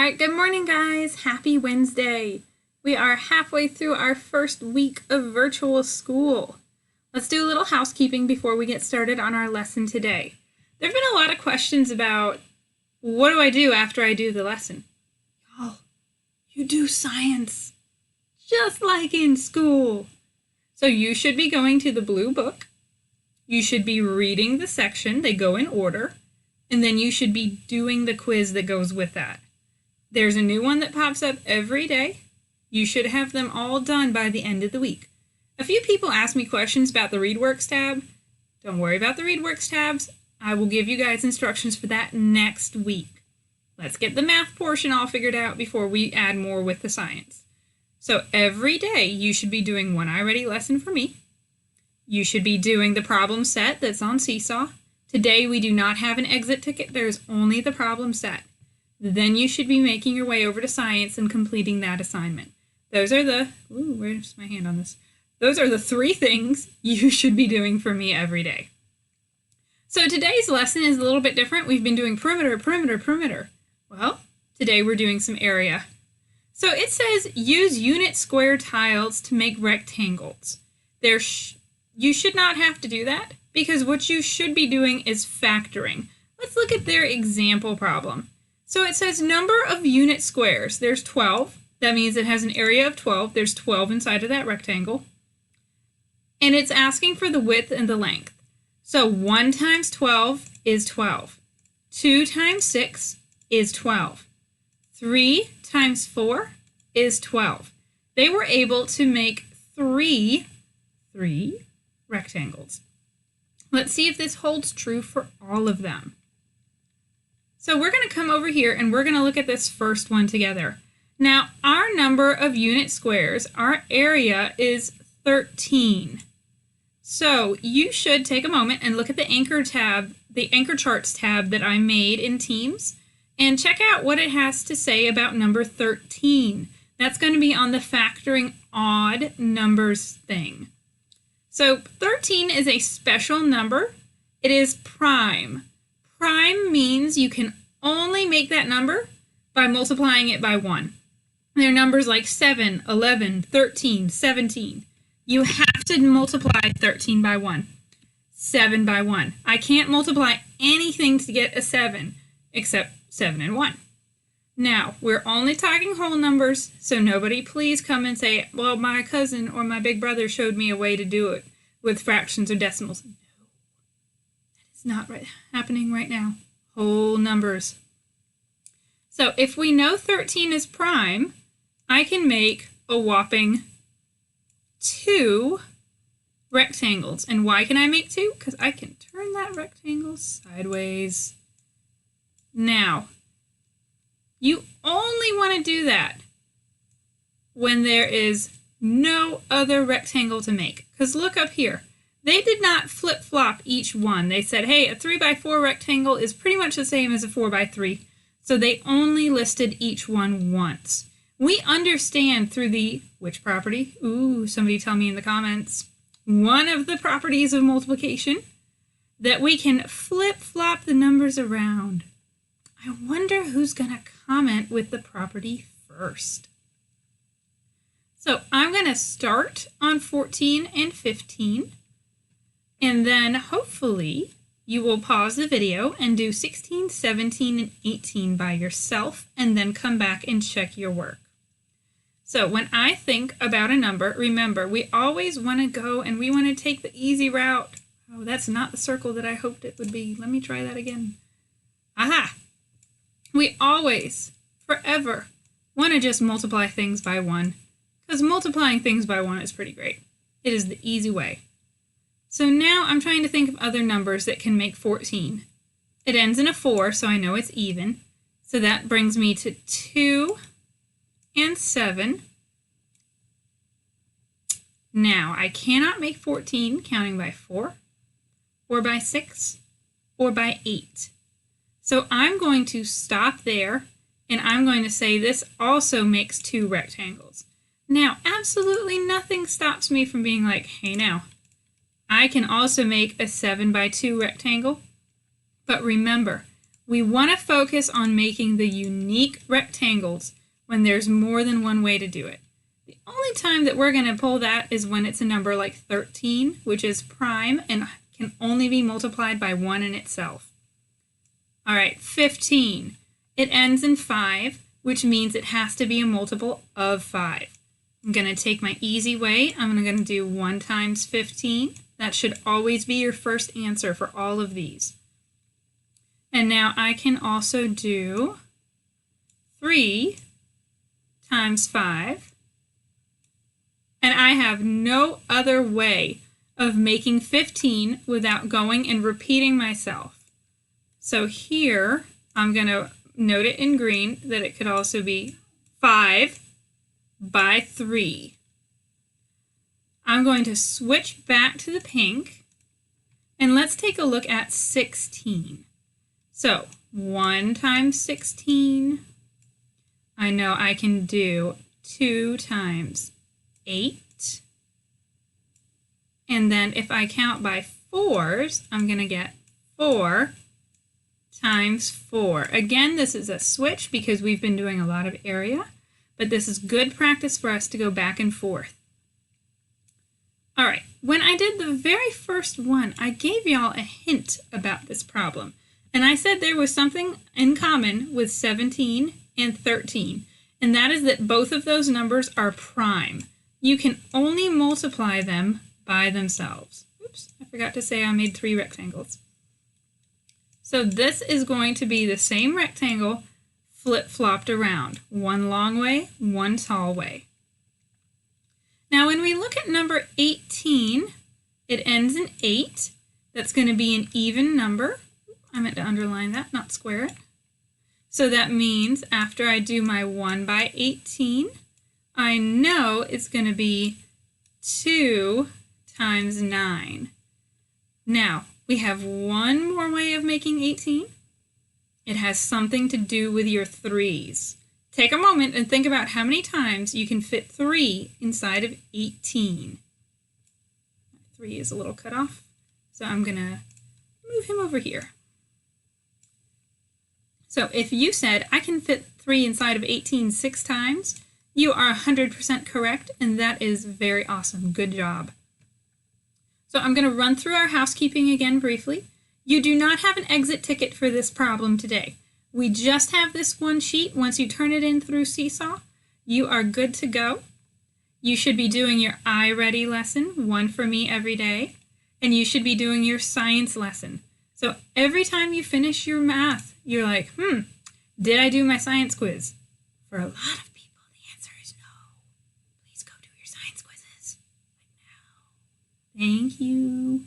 right, good morning, guys. Happy Wednesday. We are halfway through our first week of virtual school. Let's do a little housekeeping before we get started on our lesson today. There have been a lot of questions about what do I do after I do the lesson? Y'all, you do science, just like in school. So you should be going to the blue book. You should be reading the section. They go in order. And then you should be doing the quiz that goes with that. There's a new one that pops up every day. You should have them all done by the end of the week. A few people ask me questions about the ReadWorks tab. Don't worry about the ReadWorks tabs. I will give you guys instructions for that next week. Let's get the math portion all figured out before we add more with the science. So every day you should be doing one I Ready lesson for me. You should be doing the problem set that's on Seesaw. Today we do not have an exit ticket. There's only the problem set. Then you should be making your way over to science and completing that assignment. Those are the, where's my hand on this? Those are the 3 things you should be doing for me every day. So today's lesson is a little bit different. We've been doing perimeter, perimeter, perimeter. Well, today we're doing some area. So it says use unit square tiles to make rectangles. You should not have to do that because what you should be doing is factoring. Let's look at their example problem. So it says number of unit squares. There's 12. That means it has an area of 12. There's 12 inside of that rectangle. And it's asking for the width and the length. So 1 times 12 is 12. 2 times 6 is 12. 3 times 4 is 12. They were able to make three rectangles. Let's see if this holds true for all of them. So we're going to come over here and we're going to look at this first one together. Now, our number of unit squares, our area is 13. So you should take a moment and look at the anchor tab, the anchor charts tab that I made in Teams, and check out what it has to say about number 13. That's going to be on the factoring odd numbers thing. So 13 is a special number. It is prime. Prime means you can only make that number by multiplying it by 1. There are numbers like 7, 11, 13, 17. You have to multiply 13 by 1, 7 by 1. I can't multiply anything to get a 7 except 7 and 1. Now, we're only talking whole numbers, so nobody please come and say, well, my cousin or my big brother showed me a way to do it with fractions or decimals. No, that is not happening right now. Whole numbers. So if we know 13 is prime, I can make a whopping 2 rectangles. And why can I make 2? Because I can turn that rectangle sideways. Now, you only want to do that when there is no other rectangle to make. Because look up here. They did not flip-flop each one. They said, hey, a 3x4 rectangle is pretty much the same as a 4x3. So they only listed each one once. We understand through the, which property? Ooh, somebody tell me in the comments. One of the properties of multiplication, that we can flip-flop the numbers around. I wonder who's going to comment with the property first. So I'm going to start on 14 and 15, and then hopefully you will pause the video and do 16, 17, and 18 by yourself, and then come back and check your work. So when I think about a number, remember, we always want to go and we want to take the easy route. Oh, that's not the circle that I hoped it would be. Let me try that again. Aha! We always, forever, want to just multiply things by 1, because multiplying things by 1 is pretty great. It is the easy way. So now I'm trying to think of other numbers that can make 14. It ends in a 4, so I know it's even. So that brings me to 2 and 7. Now, I cannot make 14 counting by 4, or by 6, or by 8. So I'm going to stop there, and I'm going to say this also makes 2 rectangles. Now, absolutely nothing stops me from being like, hey now, I can also make a 7 by 2 rectangle. But remember, We want to focus on making the unique rectangles when there's more than one way to do it. The only time that we're going to pull that is when it's a number like 13, which is prime and can only be multiplied by 1 in itself. All right, 15. It ends in 5, which means it has to be a multiple of 5. I'm going to take my easy way. I'm going to do 1 times 15. That should always be your first answer for all of these. And now I can also do 3 times 5. And I have no other way of making 15 without going and repeating myself. So here, I'm going to note it in green that it could also be 5 by 3. I'm going to switch back to the pink, and let's take a look at 16. So 1 times 16, I know I can do 2 times 8. And then if I count by 4s, I'm going to get 4 times 4. Again, this is a switch because we've been doing a lot of area, but this is good practice for us to go back and forth. All right, when I did the very first one, I gave y'all a hint about this problem. And I said there was something in common with 17 and 13, and that is that both of those numbers are prime. You can only multiply them by themselves. Oops, I forgot to say I made 3 rectangles. So this is going to be the same rectangle flip-flopped around. 1 long way, 1 tall way. Now when we look at number 18, it ends in 8. That's going to be an even number. I meant to underline that, not square it. So that means after I do my 1 by 18, I know it's going to be 2 times 9. Now, we have one more way of making 18. It has something to do with your 3's. Take a moment and think about how many times you can fit 3 inside of 18. 3 is a little cut off, so I'm going to move him over here. So if you said, I can fit 3 inside of 18 6 times, you are 100% correct, and that is very awesome. Good job. So I'm going to run through our housekeeping again briefly. You do not have an exit ticket for this problem today. We just have this one sheet. Once you turn it in through Seesaw, you are good to go. You should be doing your iReady lesson, 1 for me every day, and you should be doing your science lesson. So every time you finish your math, you're like, did I do my science quiz? For a lot of people, the answer is no. Please go do your science quizzes right now. Thank you.